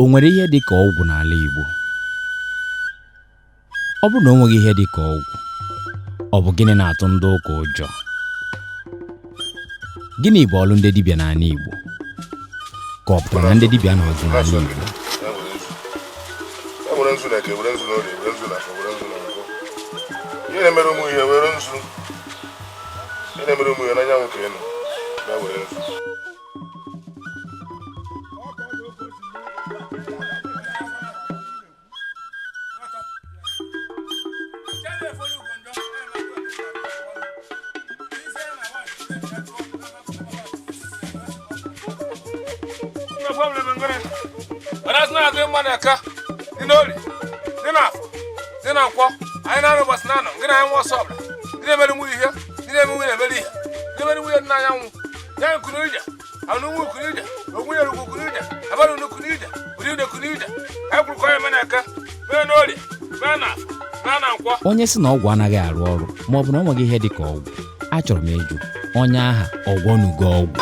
O nwere ihe dị ka ọgwụ n'ala Igbo? Ọ bụrụ na o nweghị ihe dị ka ọgwụ, ọ bụ gịnị na-atụ ndị ụka ụjọ? Gịnị bụ ọrụ ndị dibịa n'ala Igbo? Ka ọ pụtara na ndị dibịa nọzi n'ala Igbo? Onye si na ọgwụ anaghị arụ ọrụ ma ọ bụ na ọ nweghị ihe dị ka ọgwụ, achọrọ m ịjụ onye aha ọgwọnugo ọgwụ.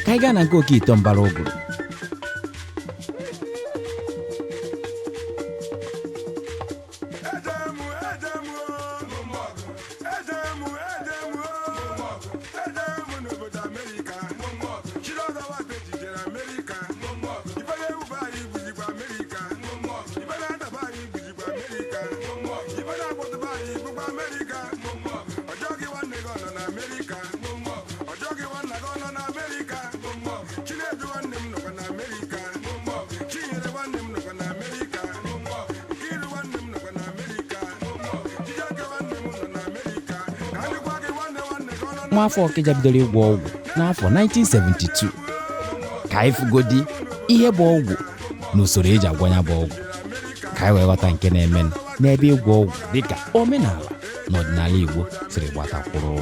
Ka anyị gaa na nke oke ito mbara ụgụrụ. Nwaafọ Ọkịja bidoro ịgwọ ọgwụ n'afọ 1972. Ka anyị fụgodi ihe bụ ọgwụ na usoro eji agwọ ya bụ ọgwụ, ka anyị wee ghọta nke na-eme n'ebe ịgwọ ọgwụ dịka omenala na ọdịnala Igbo siri gbatakwụrụ.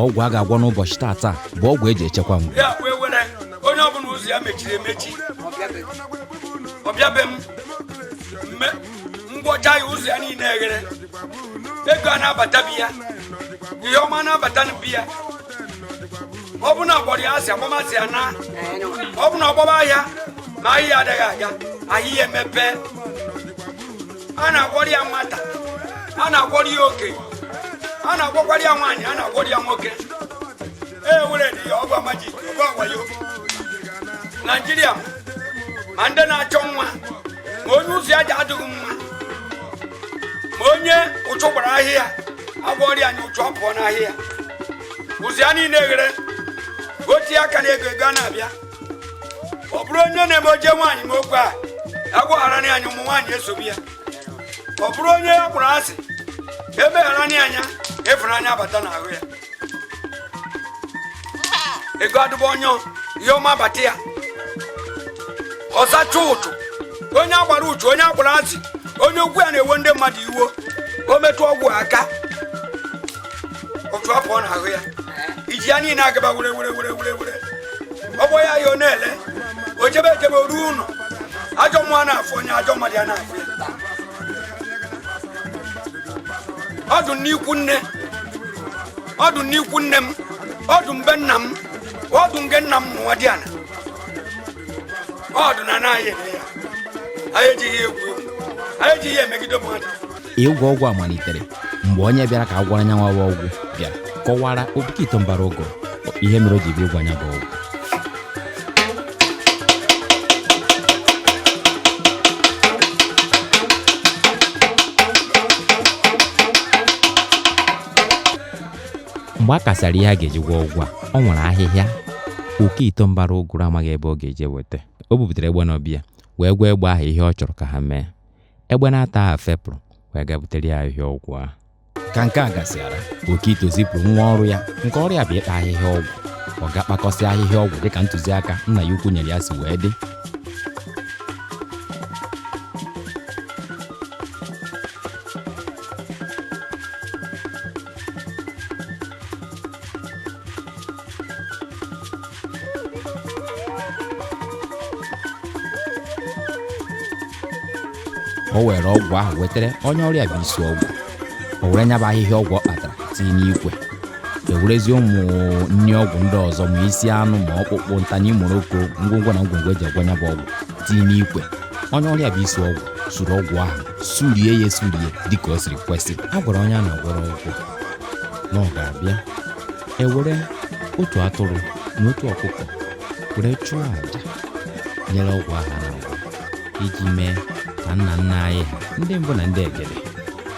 Ọgwụ a ga-agwọ n'ụbọchị tata bụ ọgwụ eji echekwa ngwụ. Onye ọbụla ụzọ ya mechiri emechi ọbịabe m ngwọcha ya ụzọ ya niile eghere, ego a na-abata biya, ihe ọma na-abata biya. Ọ bụ na agbọrọ ya asị agbamasị ya na ọ bụ na ọgbaba ahịa ma ahịa adịghị aga, ahịa emepe. A na-agwọrọ ya nwata, a na-agwọrọ ya okenye, a na-agwọkwara ya nwaanyị, a na-agwọrọ ya nwoke. Were dị ya ọgwụ amajik, ọgwụ agwayo. Naijiria ma ndị na-achọ nwa, ma onye ụzọ ya ji adịghị mma, ma onye ụchụ gbara ahịa agwọrọ ya anya ụchụ apụọ n'ahịa. Ụzọ ya niile eghere, otu aka na ego a na-abịa ọ bụrụ onye na-eme oje nwaanyị ma okwu a agwaghara anyị ụmụ nwaanyị esobi ya ọ bụrụ onye ya kpụrụ asị emeghara anya efere anya abata n'ahụ ya ego adụba onye ihe ọma bata ya ọzacha ụtụ onye agbara uchu onye akpụrụ asị onye okwu ya na-ewe ndị mmadụ iwo o metụ ọgwụ aka otu afọ n'ahụ ya iji ya niile agaba were ọgbọ ya ya ọ na-ele o jebe ruo ụlọ ajọ mmụọ na-afụ onye ajọ mmadụ ya na-afụ ya ọdụ n'ikwu nne m ọdụ mbe nna m ọdụ nge nna m n'ụwa dị ana ọdụ na anaghị eme ya anyị ejighị egwu anyị ejighị emegide mmadụ ịgwọ ọgwụ a malitere mgbe onye bịara ka a gwara anya nwa ọgwụ bịara kọwara Okito Mbara Ugo ihe mere o ji bịa ịgwa anya bụ ọgwụ mgbe a kasara ihe a ga-eji gwọ ọgwụ a ọ nwere ahịhịa Okito Mbara Ugo amaghị ebe ọ ga-eje weta o bubutere egbe n'ọbịa wee gwa egbe ahụ ihe ọ chọrọ ka ha mee egbe na-ata ahụ fepụrụ wee ga butere ya ahịhịa ọgwụ ahụ ka nke a gasịara Okito zipụrụ nwa ọrụ ya nke ọrụ ya bụ ịkpa ahịhịa ọgwụ ọ ga-akpakọsị ahịhịa ọgwụ dịka ntụziaka nna ya ukwu nyere ya si wee dị o were ọgwụ ahụ wetara onye ọrịa bụ isi ọgwụ o were nyaba ahịhịa ọgwụ ọ kpatara tinye n'ikwe ewerezi ụmụ nri ọgwụ ndị ọzọ ma isi anụ ma ọkpụkpụ ntanye moroko ngwongwo na ngwongwo eji agwọ nyaba ọgwụ tinye n'ikwe onye ọrịa bụ isi ọgwụ suru ọgwụ ahụ surie dịka o siri kwesị a gwara onye a na-agwọrọ ọgwụ na ọ ga-abịa ewere otu atụrụ na otu ọkụkọ were chụọ àjà nyere ọgwụ ahụ na-agwọ iji mee ka nna anyị ha ndị mbụ na ndị egede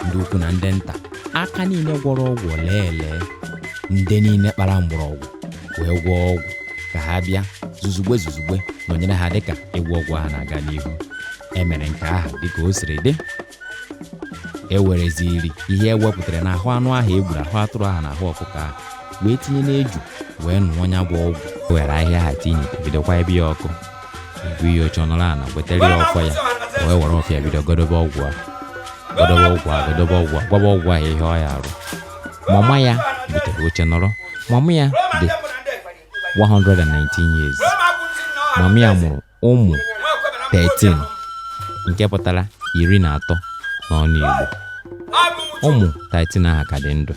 ndị ukwu na ndị nta aka niile gwọrọ ọgwụ lelee ndị niile kpara mgbọrọgwụ wee gwọọ ọgwụ ka ha bịa zuzugbe nọnyere ha dịka ịgwọ ọgwụ ha na-aga n'ihu emere nke ahụ dịka o siri dị ewereziri ihe ewepụtara n'ahụ anụ ahụ egburu ahụ atụrụ ahụ na ahụ ọkụkọ ahụ wee tinye n'eju wee nụọ ya bụ ọgwụ were ahịhịa ha tinye bidokwa ebe ya ọkụ ibu ihe oche ọnọrọ ala wetara ya ọfọ ya wee were ọfọ ya bido godobe ọgwụ a gwaba ọgwụ ahụ ihe ọ ya arụ mama ya butere oche nọrọ mama ya dị 119 years mama ya mụrụ ụmụ 13 nke pụtara 13 n'ọnụ Igbo ụmụ 13 ahụ ka dị ndụ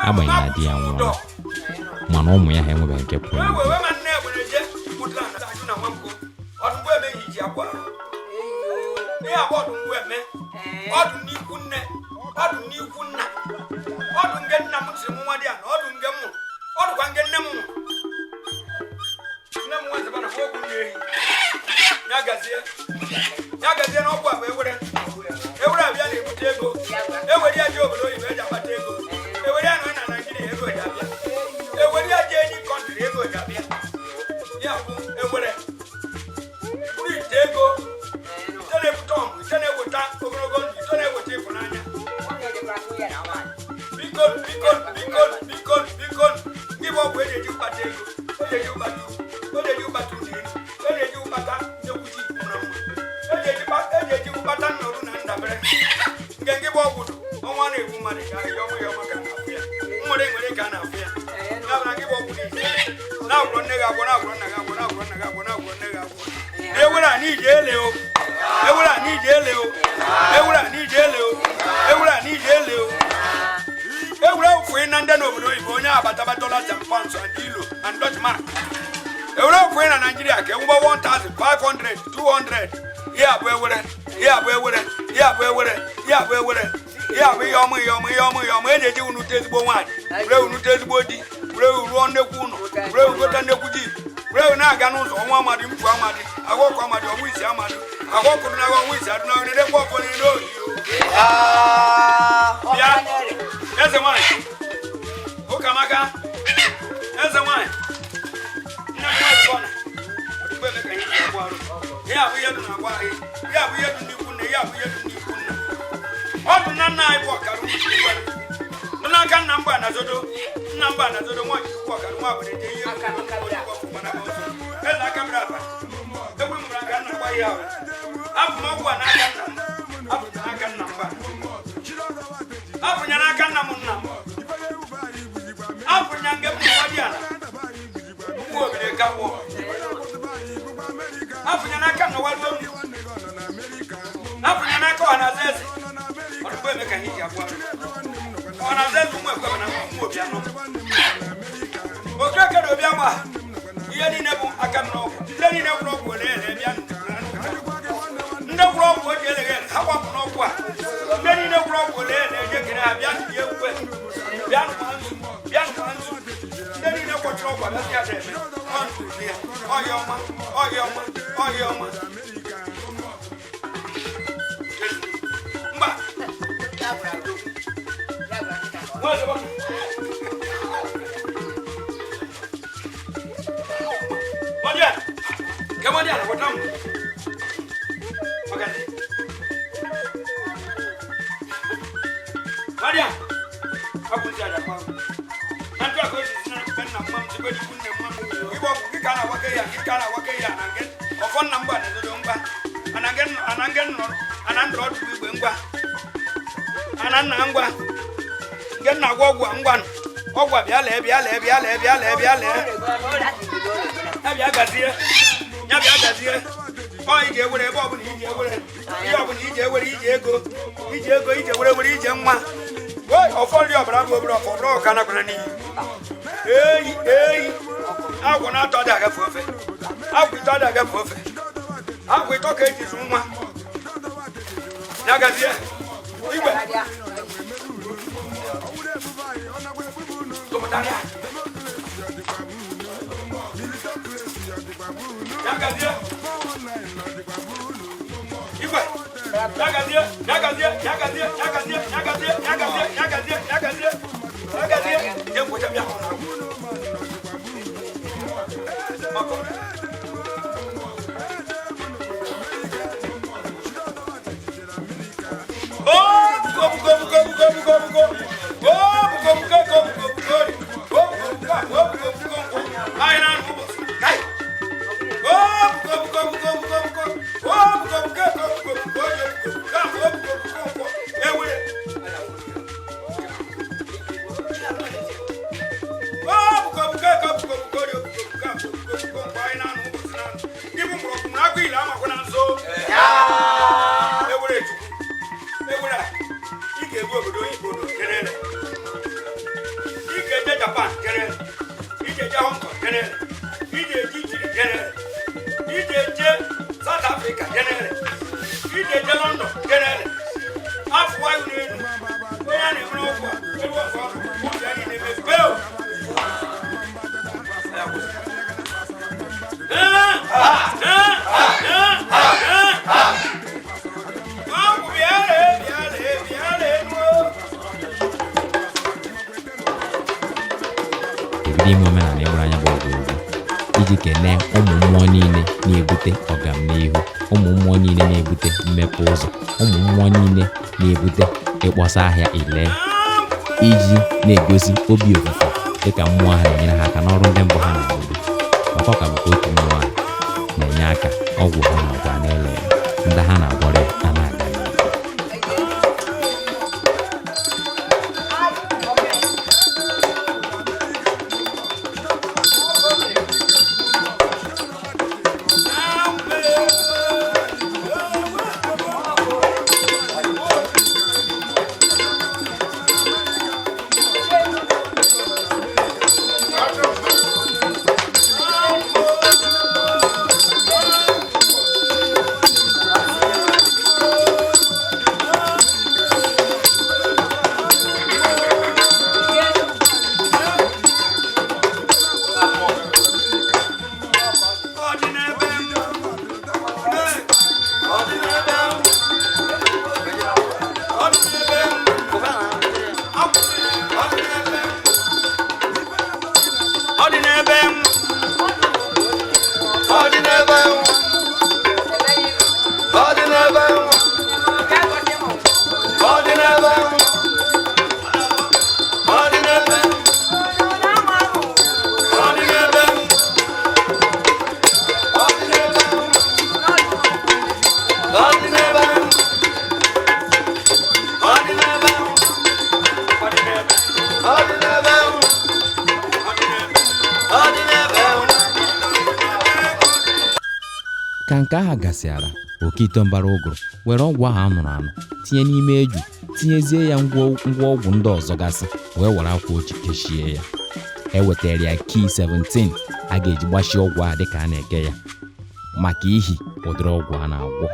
agbanyeghị na di ya nwụrụ mana ụmụ ya ha enwebeghị nke pụrụ ibu ọdụ n'ikwu nne ọdụ n'ikwu nna ọdụ nge nna m siri m nwa dị ana ọdụ nge m ọdụkwa nge nne m nwezeba na okwu na-eyi ya gazie n'ọgwụ a bụ ewere abịa na-ebute ego ewere ya ji obodo oyibo eji akpata ego ewere ya nọ na Naịjirịa ego ji abịa ewere ya ji enyi kọntrị ego ji abịa ya bụ ewere bụrụ ite ego ite na-ebute ọmụ ite na-eweta ogologo ndụ ite na-eweta ịfụnanya biko ndị bụ ọgwụ eji ụkpata ego eji ụkpata ụdị eji ụkpata nyekwuchi mara mma eji ụkpata nnọrụ na ndabere nke bụ ọgwụ ọnwa na-egbu mmadụ ka ahịa ọnwụ ya ọma ka na-afụ ya nwere ka a na-afụ ya ya bụ na gị bụ ọgwụ na-agwụrọ nne gị agwọ na-agwụrọ nna gị agwọ na-agwụrọ nna gị agwọ na-agwụrọ nne gị agwọ ewere a n'ije ele o ewere a n'ije ele o ewere a n'ije ele o ewere a n'ije ele o ewere ofu na ndị n'obodo oyibo onye abatabatola $10 and Euro and Dutch mark ewere ofu na Nigeria ka enwugbo 1,500 200 ihe abụ ewere ihe abụ ewere ihe abụ ewere ihe abụ ewere ihe abụ ihe ọmụ eji eji unute ezigbo nwaanyị were unute ezigbo di were ruo nnekwu ụlọ were ugota nnekwu ji were na-aga n'ụzọ ọnwa amadi mfu amadi agwọkọ amadi ọnwa isi amadi agwọkụrụ na ọnwa isi adụ na edekwa ọfọdụ n'ohi bịa eze nwanyị Ụkamaka eze nwanyị nne m nwanyị bọna ọrụ ya bụ ihe dị na agwa anyị ya bụ ihe dị n'ikwu nne ya bụ ihe dị n'ikwu nna ọ bụ na nna anyị bụ ọkara bụ n'aka nna mba na zodo nna mba na zodo nwa jikwu ọkara nwa bụ ihe eze aka bịara apa egbe mụrụ aka nna gwa ihe ahụ abụ m ọgwụ a n'aka nna m abụ n'aka nna mba abụnya n'aka nna m nna m abụnya nke m nwa dị ala ụmụ obere ka wụọ abụnya n'aka nna nwa dị abụnya n'aka ọhanaeze eze ọdụgbọ eme ka ihe ji abụọ ọhanaeze eze ụmụ ekwe na ụmụ obi anọ okeke na obi agba ihe niile bụ aka m n'ọgwụ ndị niile gwụrụ ọgwụ ole ele bịa ndị gwụrụ ọgwụ oji eleghe ha gbapụ n'ọgwụ a ndị niile gwụrụ ọgwụ ole ele eje kere ha bịa ndị ekwe bịa nụkwa nzu ndị niile kwọchiri ọgwụ abịasị ya deme ọhịa ọma ọhịa ọma ọhịa ọma mba Kemudian, what am? Okay. Maria, aku tiada apa. Nanti aku disini kan nama juga di pun nama. Ibu kita nak wakai ya, nangen. Ofon number ni tu jomba. Anangen anan road ibu engba. Anan angwa. Gen nak gua angwan. Gua biale. Biar gazier. Ya bịa gazie ọ ije were ebe ọ bụla ije were ihe ọ bụla ije were ije were ije nwa ọfọdụ ọbara bụ obere ọfọdụ ọka nakwara n'iyi eyi agwụ na-atọ dị agafe ofe agwụ ịtọ ka eji zụ nwa ya gazie igwe tụpụtara ya Yagazie. Igwe. Yagazie. Ye ngoja bia. Japan, Hong Kong, South Africa, London, half why we need n'ime omenala ịhụrụ anya bụ ọgwụ iji kelee ụmụ mmụọ niile na-ebute ọganihu, ụmụ mmụọ niile na-ebute mmepe ụzọ, ụmụ mmụọ niile na-ebute ịkpọsa ahịa ile iji na-egosi obi ofufe dịka mmụọ ha na-enyere ha aka n'ọrụ ndị mbụ ha na-arụ. Maka ọka bụkwa otu mmụọ ha na-enye aka ọgwụ ha na-agwa n'ele ndị ha na-agwọrọ a na-aga n'ihu. ka nke ahụ gasịara Okito mbara ụgụrụ were ọgwụ ahụ anụrụ anụ tinye n'ime eju tinyezie ya ngwa ọgwụ ndị ọzọ gasị wee were akwa ochi kechie ya. Ewetara ya kii 17 a ga-eji gbachie ọgwụ ahụ dịka a na-eke ya maka ihi ụdịrị ọgwụ a na-agwọ.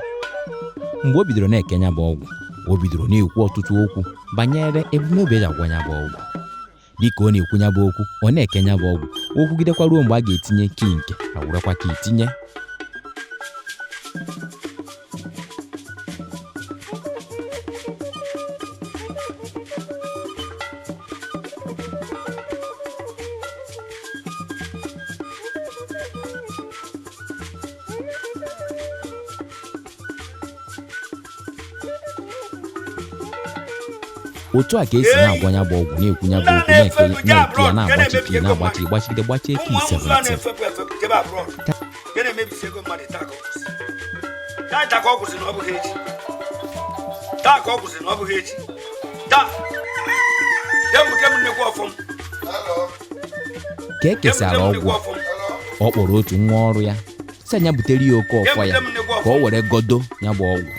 Mgbe o bidoro na-ekenya bụ ọgwụ o bidoro na-ekwu ọtụtụ okwu banyere ebumnobi eji agwọ ya bụ ọgwụ. Dịka ọ na-ekwu ya bụ okwu ọ na-ekenya bụ ọgwụ okwugidekwa ruo mgbe a ga-etinye kii nke a werekwa kii tinye. Otu a ka esi na-agwọ ya bụ ọgwụ na-ekwu ya bụ okwu na-eke ya na-agbachi kii na-agbachi gbachigide gbachie kii 17. Ka e kesara ọgwụ ọ kpọrọ otu nwa ọrụ ya sị anya butere ya oke ọfọ ya ka ọ were godo ya bụ ọgwụ.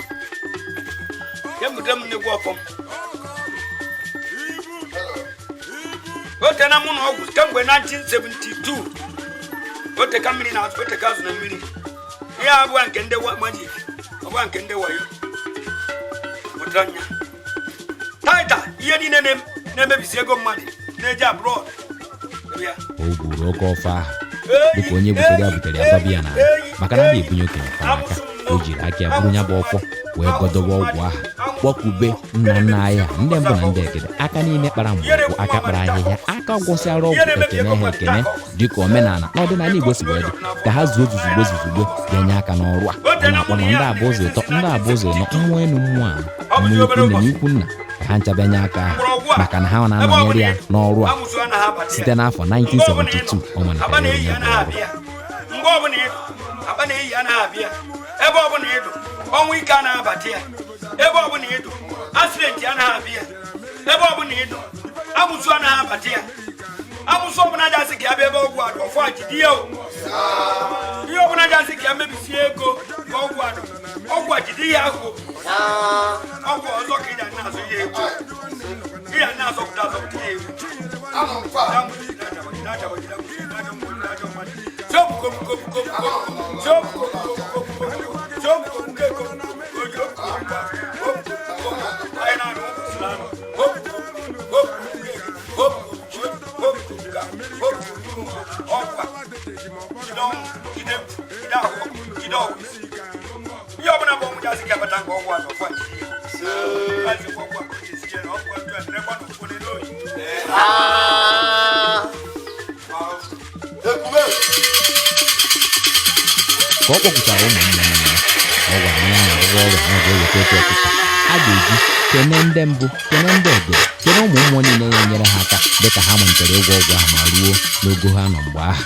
Ote na mụ na ọgwụ kemgbe 1972 ote ka mmiri na ote ka azụ na mmiri ihe abụọ nke ndị magic ọbụla nke ndị wayo ọdanya taita ihe niile na-emebisi ego mmadụ na-eji abroad o gburu oke ọfọ ahụ dịka onye butere ya butere ya dọba ya n'ala maka na a na-ebunye okenye aka o jiri aka ya buru ya bụ ọfọ wee godobe ọgwụ ahụ kpọkube nna anyị ndị mbụ na ndị egede aka niile kpara mgbọrọgwụ aka kpara ahịhịa aka gwọsịara ọgwụ ekene ha ekene dịka omenala na ọdịnala Igbo si wee dị ka ha zuo zuzugbo ga-enye aka n'ọrụ a na-akpọ na ndị abụ ụzọ ịtọ ndị abụ ụzọ ịnọ mmụọ enu mmụọ a mmụọ ikwu nne na ikwu nna ka ha nchabanye aka ahụ maka na ha na-anọnyere ya n'ọrụ a site n'afọ 1972 ọ malitere ya ebe ọ bụla ịdụ ọnwụ ike anaghị abata ya ebe ọ bụla ịdụ asidenti anaghị abịa ebe ọ bụla ịdụ amụsụ anaghị abata ya amụsụ ọbụla jasị ka ya bịa ebe ọgwụ adụ ọfọ ajidi ya ihe ọbụla jasị ka ya mebisie ego ka ọgwụ adụ ọgwụ ajidi ya ahụ ọgwụ ọzọ ka ịja na-azụ ya ego ịya na-azọpụta azọpụta ya ego ka ọ kpọpụtara ụmụnne ya ọ gwara ya na ọrụ ọrụ ha ga-eweta otu ọkụkọ a ga-eji kene ndị mbụ kene ndị egede kene ụmụ mmụọ niile ya nyere ha aka dịka ha malitere ịgwọ ọgwụ ahụ ma ruo n'ogo ha nọ mgbe ahụ.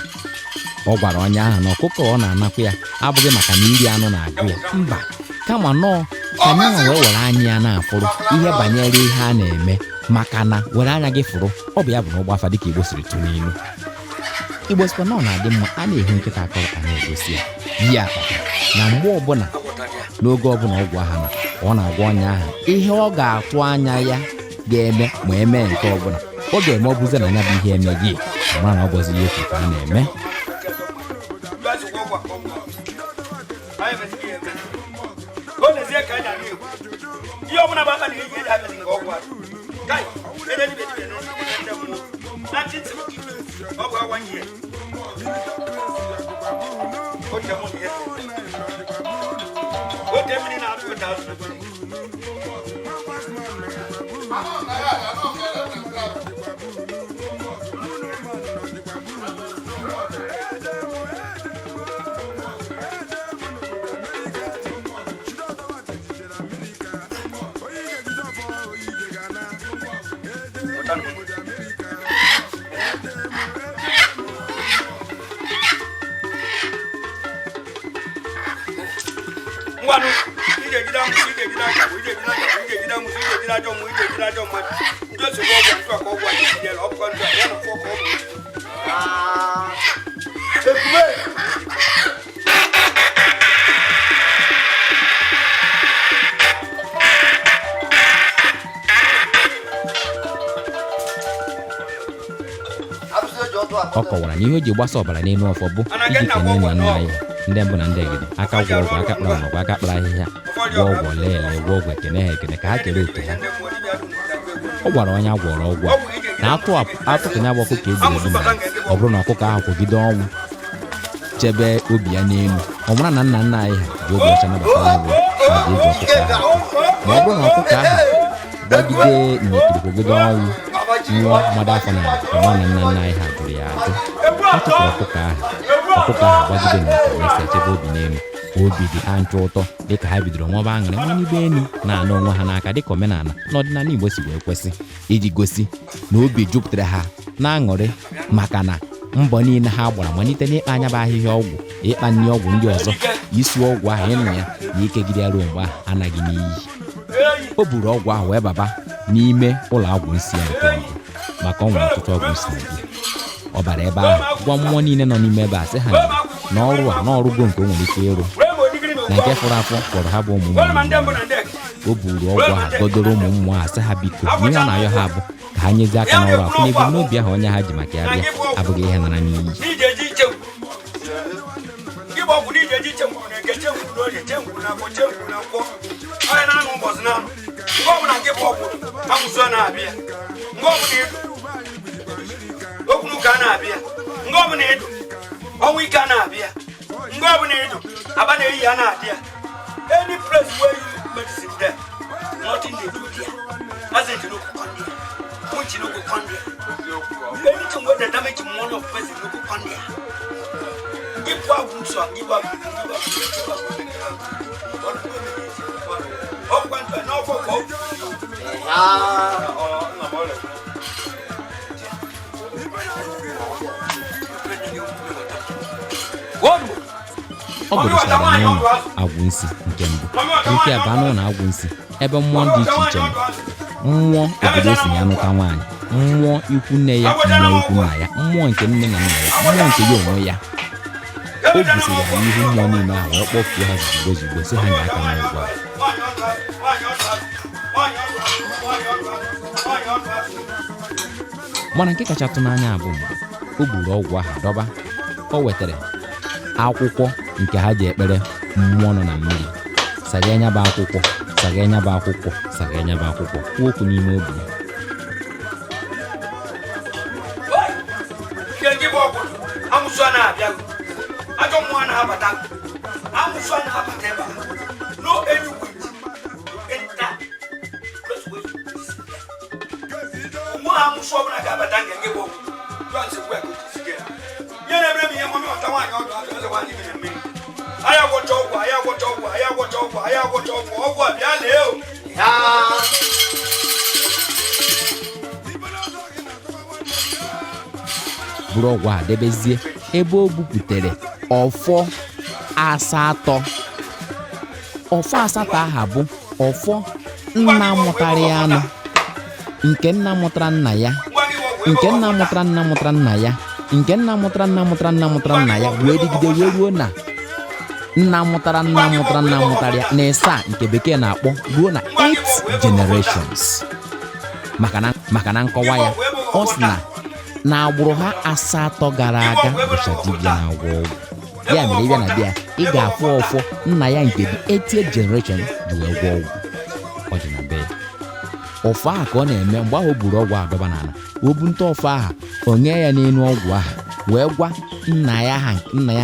Ọ gwara onye ahụ na ọkụkọ ọ na-anakwa ya abụghị maka na iri anụ na-agụ ya mba kama nọọ ka nyanwa wee were anya ya na-afụrụ ihe banyere ihe a na-eme maka na were anya gị fụrụ ọ bụ ya bụ na ụgbafa dịka Igbo siri tụ n'ilu. Igbo sikwa na ọ na-adị mma a na-ehu nkịta akọrọ a na-egosi ya ya na mgbe ọbụla n'oge ọbụla ọgwụ ahụ na ọ na-agwa ọnya ahụ ihe ọ ga-atụ anya ya ga-eme ma emee nke ọbụla ọ ga-eme ọ bụzi na ya bụ ihe emeghị mara na ọ bụzi ihe efu ka a na-eme. ihe ọbụla bụ aka na ihe eji abịazi nke ọgwụ ahụ ọ bụ awanye ya ote mmiri na-atụ ụta azụ Wanu, ije gida mu, ije gida kabu, ije gida kabu, ije gida mu, ije gida jomu, ije gida jomu. Njo se go gwa ntwa ko gwa ije yelo, op ko ntwa yana fo ko. Ekume. ọ kọwara na ihe o ji gbasa ọbara n'elu ọfọ bụ iji kene enyi nna ya ndị mbụ na ndị egede aka gwọ ọgwụ aka kpara ọgwụ aka kpara ahịhịa gwọ ọgwụ leele gwọ ọgwụ ekene ha ekene ka ha kere oke ha ọ gwara onye agwọrọ ọgwụ na atụtụ ya bụ ọkụkọ eziri na ọ bụrụ na ọkụkọ ahụ kwụgide ọnwụ chebe obi ya n'elu ọ mara na nna nna anyị ji obi ọcha nabata ya bụ ma ji eji ọkụkọ ahụ ma ọ bụrụ na ọkụkọ ahụ gbagide nyekiri kwụgide ọnwụ nwụọ mmadụ afọ na ọma na nna nna anyị ha jụrụ ya ajụ ọ tụtụrụ ọkụkọ ahụ gbagide nyekiri esi echebe obi n'elu obi dị ha nchụ ụtọ dịka ha bidoro nwaba aṅụrị nwa n'ibe enu na-anụ onwe ha n'aka dịka omenala n'ọdịnala Igbo si wee kwesị iji gosi na obi jupụtara ha na-aṅụrị maka na mbọ niile ha gbara malite n'ịkpa anya bụ ahịhịa ọgwụ ịkpa nri ọgwụ ndị ọzọ isi ọgwụ ahụ ịnụ ya na ikegide ya ruo mgbe ahụ anaghị n'iyi o buru ọgwụ ahụ wee baba n'ime ụlọ ọgwụ nsị ya nke mbụ maka ọ nwere ọtụtụ ọgwụ nsị ọ bara ebe ahụ gwa mmụọ niile nọ n'ime ebe a sị ha na ọrụ a na ọrụgo nke o nwere ike ịrụ na nke fọrọ afọ kpọrọ ha bụ ụmụ mmụọ o buru ọgwụ ahụ godoro ụmụ mmụọ a sị ha biko ihe ọ na-ayọ ha bụ ka ha nyezi aka n'ọrụ a kwụ n'ebumnobi ahụ onye ha ji maka ya bịa abụghị ihe nara n'iyi ọnwụ ike a na-abịa mgbe ọbụla edo aba na-eyi ya na-adị ya any place where you medicine there nothing dey do there as in no go come there which no go come there anything wey dey damage money of person no go come there if wa gun so give up oh when no for go ọ gụrụchara n'ụlọ agwụ nsị nke mbụ nke abụọ n'ụlọ agwụ nsị ebe mmụọ dị iche iche nọ mmụọ obodo si ya nụta nwaanyị mmụọ ikwu nne ya mmụọ ikwu nna ya mmụọ nke nne na nna ya mmụọ nke ya onwe ya o busiri ha n'ihu mmụọ niile ahụ wee kpọfuo ha zigbo zigbo si ha nye aka n'ụgwọ mana nke kacha tụ n'anya bụ mgbe o buru ọgwụ ahụ dọba o wetara akwụkwọ nke ha ji ekpere mmụọ nọ na mmiri saga enya bụ akwụkwọ saga enya bụ akwụkwọ saga enya bụ akwụkwọ kwuo okwu n'ime obi buru ọgwụ a debezie ebe o bupụtere ọfọ asatọ aha bụ ọfọ nna mụtara ya anụ nke nna mụtara nna ya nke nna mụtara nna mụtara nna ya nke nna mụtara nna mụtara nna mụtara nna ya wee dịgide wee ruo na nna mụtara nna mụtara nna mụtara ya na ịsaa nke bekee na-akpọ ruo na 8 generations maka na nkọwa ya ọ sị na agbụrụ ha asatọ gara aga bụcha dibịa na-agwọ ọgwụ ya mere ịbịa na bịa ị ga-afụ ọfọ nna ya nke dị 80th generation ji wee gwọ ọgwụ ọ dị na be ọfọ ahụ ka ọ na-eme mgbe ahụ o buru ọgwụ adọba n'ala o bu nta ọfọ ahụ o nye ya n'elu ọgwụ ahụ wee gwa nna ya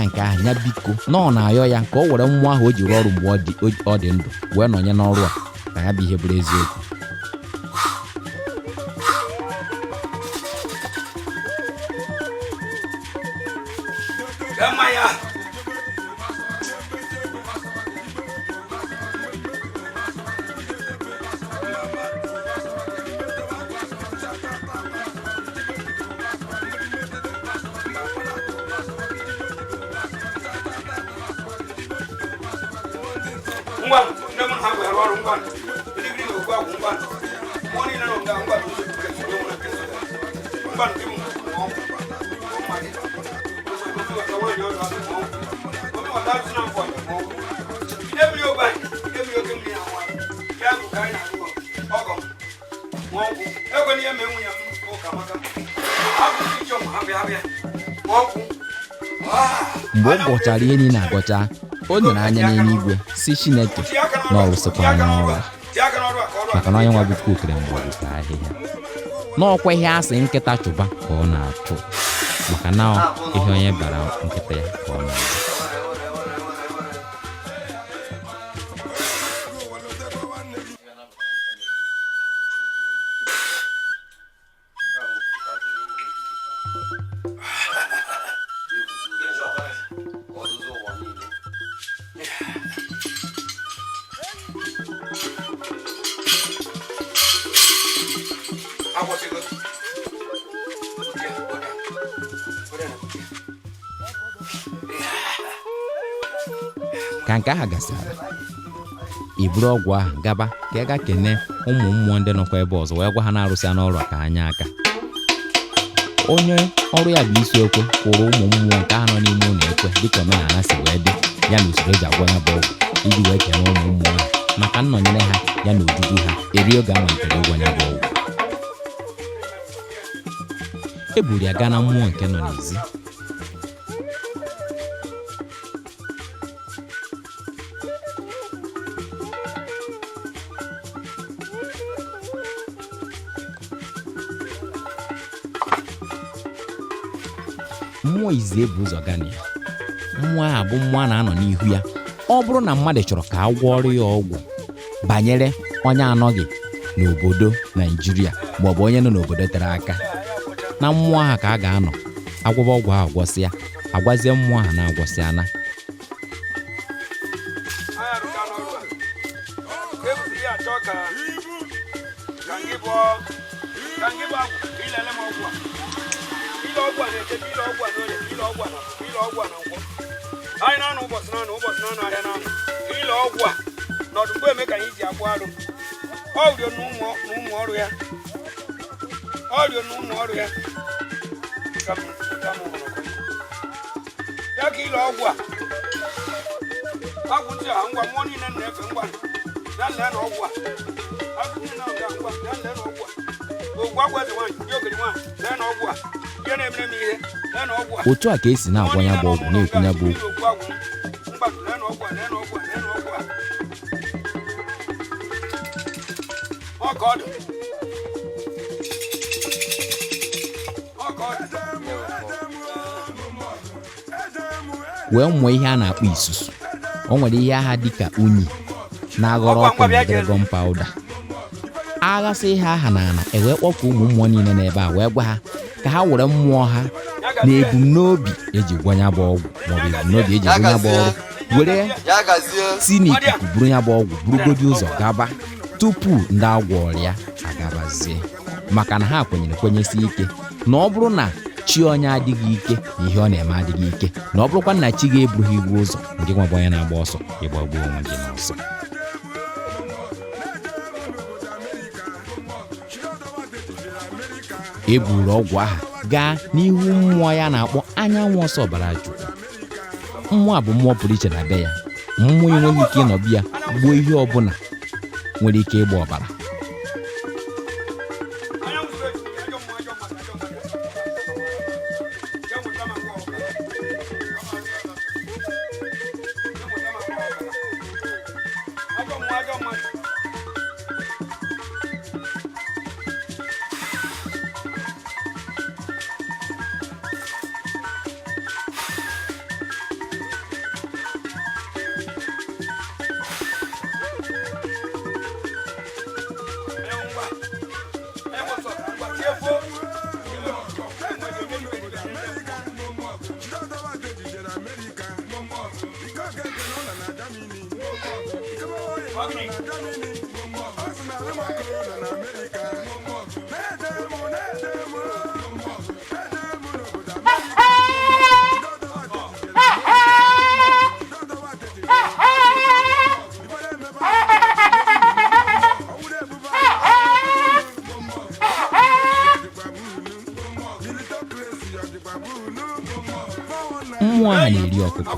nke ahụ ya biko na ọ na-ayọ ya ka o were mmụọ ahụ o ji rụọ ọrụ mgbe ọ dị ndụ wee nọnye n'ọrụ a ka ya bụ ihe bụrụ eziokwu Well, mgbe ọ gwọchara ihe niile agwọcha o nyere anya n'eluigwe si Chineke na ọ rụsịkwa n'ọrụ maka na onye nwa bụ Chukwu kere mgbọrọgwụ ka ahịhịa n'ọkwa ihe asị nkịta chụba ka ọ na-achụ maka na ihe onye bara nkịta ya ka ọ na-achụ. Ka nke ahụ gasịrị iburu ọgwụ ahụ gaba ka ị ga kene ụmụ mmụọ ndị nọkwa ebe ọzọ wee gwa ha na-arụsị n'ọrụ ka anya aka. Onye ọrụ ya bụ isi okwe kwụrụ ụmụ mmụọ nke ahụ nọ n'ime ụlọ ekwe dịka omenala si wee dị ya na usoro eji agwọ ya bụ ọgwụ iji wee kene ụmụ mmụọ ha maka nnọnyere ha ya na ojuju ha eri oge a malitere ịgwọ ya bụ ọgwụ. E buru ya gaa na mmụọ nke nọ n'ezi. Mmụọ izi ebu ụzọ gana ya. Mmụọ ahụ bụ mmụọ a na-anọ n'ihu ya ọ bụrụ na mmadụ chọrọ ka a gwọọrọ ya ọgwụ banyere onye anọghị n'obodo Naijiria maọbụ onye nọ n'obodo tere aka. Na mmụọ ahụ ka a ga-anọ agwọba ọgwụ ahụ gwọsịa agwazie mmụọ ahụ na-agwọsịa na anyị na-anọ ụbọchị na-anọ ahịa na-anọ ile ọgwụ a n'ọdụgbo eme ka anyị ji agwọ arụ ọrịa na ụmụ ọrụ ya ya ka ile ọgwụ a agwụ ntị a ngwa mmụọ niile na-efe ngwa ya lee na ọgwụ a agwụ niile na ngwa ya lee na ọgwụ a ogwu agwụ eze nwaanyị dị ogiri nwaanyị lee na ọgwụ a ihe na-emere m ihe lee na ọgwụ a otu a ka esi na-agwọ ya bụ ọgwụ na-ekwu ya bụ okwu. Wee mụọ ihe a na-akpọ isusu. O nwere ihe agha dịka unyi na-aghọrọ ọkụ na dragon powder. Aghasị ihe aha na ana wee kpọpụ ụmụ mmụọ niile n'ebe a wee gwa ha ka ha were mmụọ ha na ebumnobi eji gwọ ya bụ ọgwụ maọbụ ebumnobi eji gwọ ya bụ ọrụ were si n'ikuku buru ya bụ ọgwụ burugodi ụzọ gaba tupu ndị agwọ ọrịa agabazie maka na ha kwenyesi ike na ọ bụrụ na chi onye adịghị ike na ihe ọ na-eme adịghị ike na ọ bụrụkwa na chi ga-ebughị igwe ụzọ nke nwa bụ onye na-agba ọsọ ịgbagbuo onwe gị n'ọsọ. E buru ọgwụ ahụ gaa n'ihu mmụọ ya na-akpọ anyanwụ ọsọ ọbara Chukwu. Mmụọ a bụ mmụọ pụrụ iche na be ya. Mmụọ enweghị ike ịnọbi ya gbuo ihe ọbụla nwere ike ịgba ọbara. Mmụọ a na-eri ọkụkọ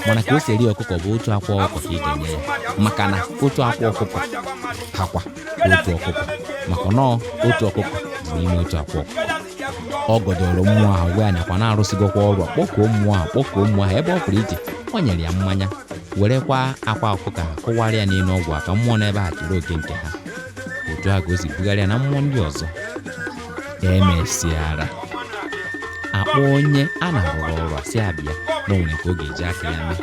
mana ka o si eri ọkụkọ bụ otu akwa ọkụkọ ka ị ga-enye ya maka na otu akwa ọkụkọ hakwa otu ọkụkọ maka nọọ otu ọkụkọ dị n'ime otu akwa ọkụkọ. ọ gọdọrọ mmụọ ahụ wee nakwa na-arụsigokwa ọrụ kpọkuo mmụọ ahụ ebe ọ pụrụ iche o nyere ya mmanya werekwa akwa ọkụkọ ha kụwara ya n'elu ọgwụ ka mmụọ n'ebe ha kere oke nke ha otu a ka o si bugharịa na mmụọ ndị ọzọ emesịara akpọ onye a na-arụrụ ọrụ a si abịa na onwere ka ọ ga-eji aka ya mee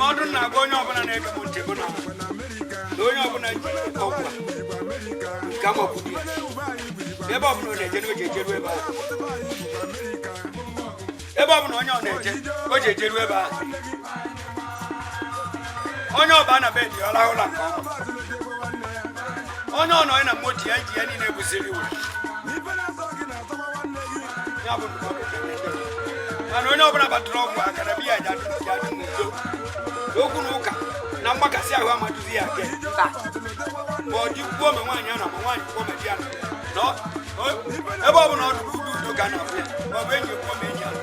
Mmadụ na-agwa onye ọbụla na-ege m ntị bụ na onye ọbụla ji ọgwụ nke amakwụdị ebe ọbụla ọ na-eje o ji ejeru ebe ahụ ebe ọbụla onye ọ na-eje o ji ejeru ebe ahụ onye ọba na be dị ọlahụla nke ọma onye ọ nọ na moto ya ji ya niile busiri iwe ya bụ mana onye ọbụla batụrụ ọgwụ aka na biya jadụ n'udo okwu na ụka na mgbakasị ahụ amaduzi ya ake ma ọ dị kwuo ma nwaanyị anọ ma nwaanyị kwuo ma di ya nọ ebe ọ bụla ọdụ udo ka na-afụ ya ma ọ bụ enyi kwuo ma enyi anọ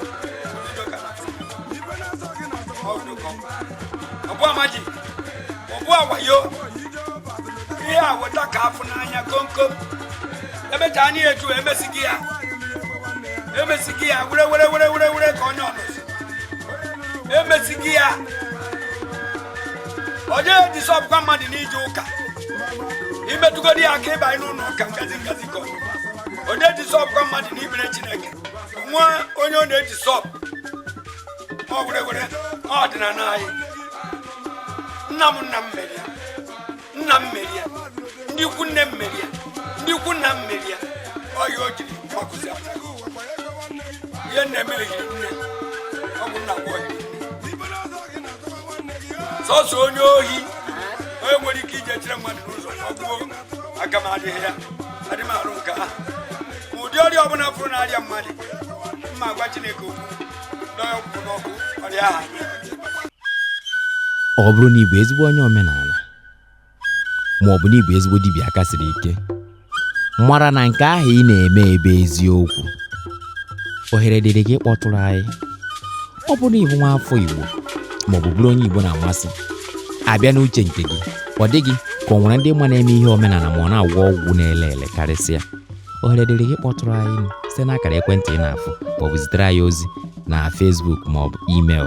udo ka na-afụ ọbụ amaji ọbụ awayo ihe a weta ka afụ n'anya komkom emecha anyị eju emesighị ya were ka onye ọnọzi emesighị ya onye disọpụkwa mmadụ n'ije ụka imetụgodi ya aka ịbanye n'ụlọ ụka ngazi kọ onye disọpụkwa mmadụ n'ikpere Chineke nwa onye ọ na-eji sọp ọ were ọdịnala anyị nna m mmeri ya ndị ikwu nne m mmeri ya ndị ikwu nna m mmeri ya ọhịa o jiri gbakụzi ihe na-emeghị nne ọ bụ nna gwa sọsọ onye ohi onye nwere ike ije chere mmadụ n'ụzọ ọ gbuo aka m adịghị ya adị m arụ nke ahụ ma ụdị ọrịa ọbụla fụrụ na-arịa mmadụ mma agwa Chineke okwu n'ọkụ n'ọkụ ọrịa ahụ ọ bụrụ na ị bụ ezigbo onye omenala ma ọ bụ na ị bụ ezigbo dibịa aka siri ike mara na nke ahụ ị na-eme ebe eziokwu ohere dịrị gị ịkpọtụrụ anyị ọ bụ na ịbụ nwa afọ Igbo ma ọ bụ bụrụ onye Igbo na-amasị abịa n'uche nke gị ọ dịghị ka ọ nwere ndị mma na-eme ihe omenala ma ọ na-agwọ ọgwụ na-ele karịsịa ohere dịrị gị ịkpọtụrụ anyị site n'akara ekwentị ị na-afụ ma ọ bụ zitere anyị ozi na Facebook ma ọ bụ email